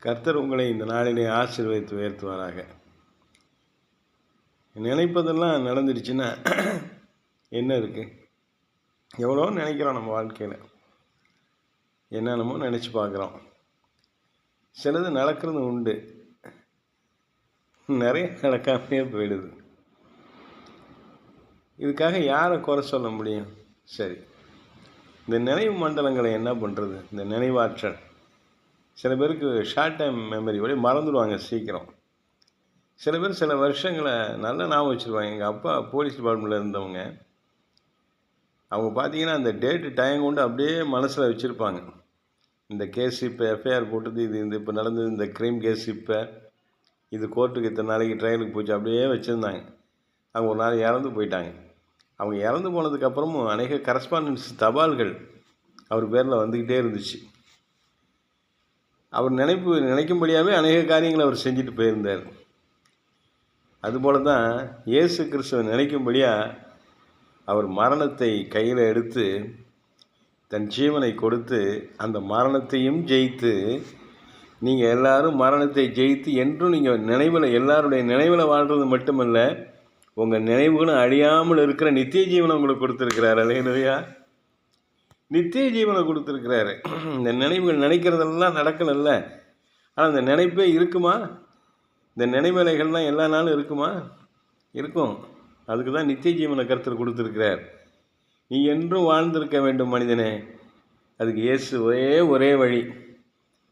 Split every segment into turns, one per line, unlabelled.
கர்த்தர் உங்களை இந்த நாளிலே ஆசீர்வதித்து உயர்த்துவாராக. நினைப்பதெல்லாம் நடந்துடுச்சுன்னா என்ன இருக்குது? எவ்வளோ நினைக்கிறோம் நம்ம வாழ்க்கையில், என்னென்னமோ நினச்சி பார்க்குறோம். சிலது நடக்கிறது உண்டு, நிறைய நடக்காமையே போயிடுது. இதுக்காக யாரை குறை சொல்ல முடியும்? சரி, இந்த நினைவு மண்டலங்களை என்ன பண்ணுறது? இந்த நினைவாற்றல் சில பேருக்கு ஷார்ட் டைம் மெமரி வழி மறந்துடுவாங்க சீக்கிரம். சில பேர் சில வருஷங்களை நல்ல ஞாபகம் வச்சுருவாங்க. எங்கள் அப்பா போலீஸ் டிபார்ட்மெண்ட்டில் இருந்தவங்க. அவங்க பார்த்தீங்கன்னா அந்த டேட்டு டைம் கொண்டு அப்படியே மனசில் வச்சுருப்பாங்க. இந்த கேஸ் இப்போ எஃப்ஐஆர் போட்டது, இது இப்போ நடந்தது, இந்த க்ரைம் கேஸ் இப்போ இது கோர்ட்டுக்கு இத்தனை நாளைக்கு ட்ரையலுக்கு போச்சு, அப்படியே வச்சுருந்தாங்க. அவங்க ஒரு நாள் இறந்து போயிட்டாங்க. அவங்க இறந்து போனதுக்கப்புறமும் அநேக கரஸ்பாண்டன்ஸ் தபால்கள் அவர் பேரில் வந்துக்கிட்டே இருந்துச்சு. அவர் நினைக்கும்படியாகவே அநேக காரியங்களை அவர் செஞ்சுட்டு போயிருந்தார். அதுபோல தான் இயேசு கிறிஸ்துவை நினைக்கும்படியாக அவர் மரணத்தை கையில் எடுத்து தன் ஜீவனை கொடுத்து அந்த மரணத்தையும் ஜெயித்து, நீங்கள் எல்லாரும் மரணத்தை ஜெயித்து என்றும் நீங்கள் நினைவில், எல்லாருடைய நினைவில் வாழ்கிறது மட்டுமல்ல, உங்கள் நினைவுகளும் அழியாமல் இருக்கிற நித்திய ஜீவனை உங்களுக்கு கொடுத்துருக்கிறார். அல்லேலூயா! நித்திய ஜீவனை கொடுத்துருக்கிறாரு. இந்த நினைவுகள் நினைக்கிறதெல்லாம் நடக்கலைல்ல, ஆனால் இந்த நினைப்பே இருக்குமா? இந்த நினைவலைகள்லாம் எல்லா நாளும் இருக்குமா? இருக்கும். அதுக்கு தான் நித்திய ஜீவனை கர்த்தர் கொடுத்துருக்கிறார். நீ என்றும் வாழ்ந்திருக்க வேண்டும் மனிதனே. அதுக்கு இயேசு ஒரே வழி.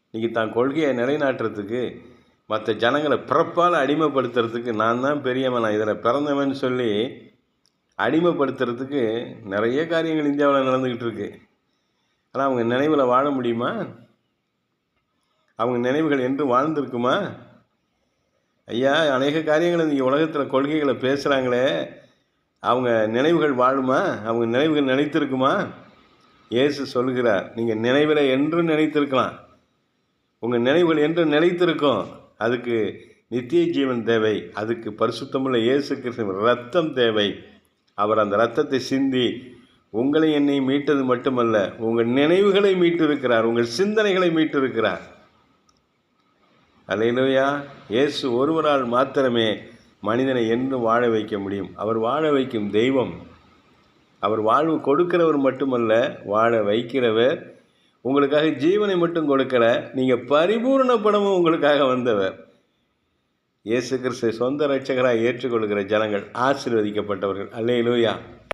இன்றைக்கி தான் கொள்கையை நிலைநாட்டுறதுக்கு, மற்ற ஜனங்களை பிறப்பால் அடிமைப்படுத்துறதுக்கு, நான் தான் பெரியவன், நான் இதில் பிறந்தவன் சொல்லி அடிமைப்படுத்துறதுக்கு நிறைய காரியங்கள் இந்தியாவில் நடந்துக்கிட்டு இருக்கு. ஆனால் அவங்க நினைவில் வாழ முடியுமா? அவங்க நினைவுகள் என்று வாழ்ந்திருக்குமா? ஐயா, அநேக காரியங்களை இன்றைக்கி உலகத்தில் கொள்கைகளை பேசுகிறாங்களே, அவங்க நினைவுகள் வாழுமா? அவங்க நினைவுகள் நினைத்திருக்குமா? இயேசு சொல்கிறார், நீங்கள் நினைவில் என்று நினைத்திருக்கலாம். உங்கள் நினைவுகள் என்று நினைத்திருக்கும். அதுக்கு நித்திய ஜீவன் தேவை. அதுக்கு பரிசுத்தமுள்ள இயேசு கிறிஸ்துவின் ரத்தம் தேவை. அவர் அந்த ரத்தத்தை சிந்தி உங்களை என்னை மீட்டது மட்டுமல்ல, உங்கள் நினைவுகளை மீட்டிருக்கிறார், உங்கள் சிந்தனைகளை மீட்டிருக்கிறார். அல்லேலூயா! இயேசு ஒருவரால் மாத்திரமே மனிதனை என்றும் வாழ வைக்க முடியும். அவர் வாழ வைக்கும் தெய்வம். அவர் வாழ்வு கொடுக்கிறவர் மட்டுமல்ல, வாழ வைக்கிறவர். உங்களுக்காக ஜீவனை மட்டும் கொடுக்கலை, நீங்கள் பரிபூர்ணப்படவும் உங்களுக்காக வந்தவர். இயேசு கிறிஸ்துவை சொந்த இரட்சகராக ஏற்றுக்கொள்கிற ஜனங்கள் ஆசீர்வதிக்கப்பட்டவர்கள். அல்லேலூயா!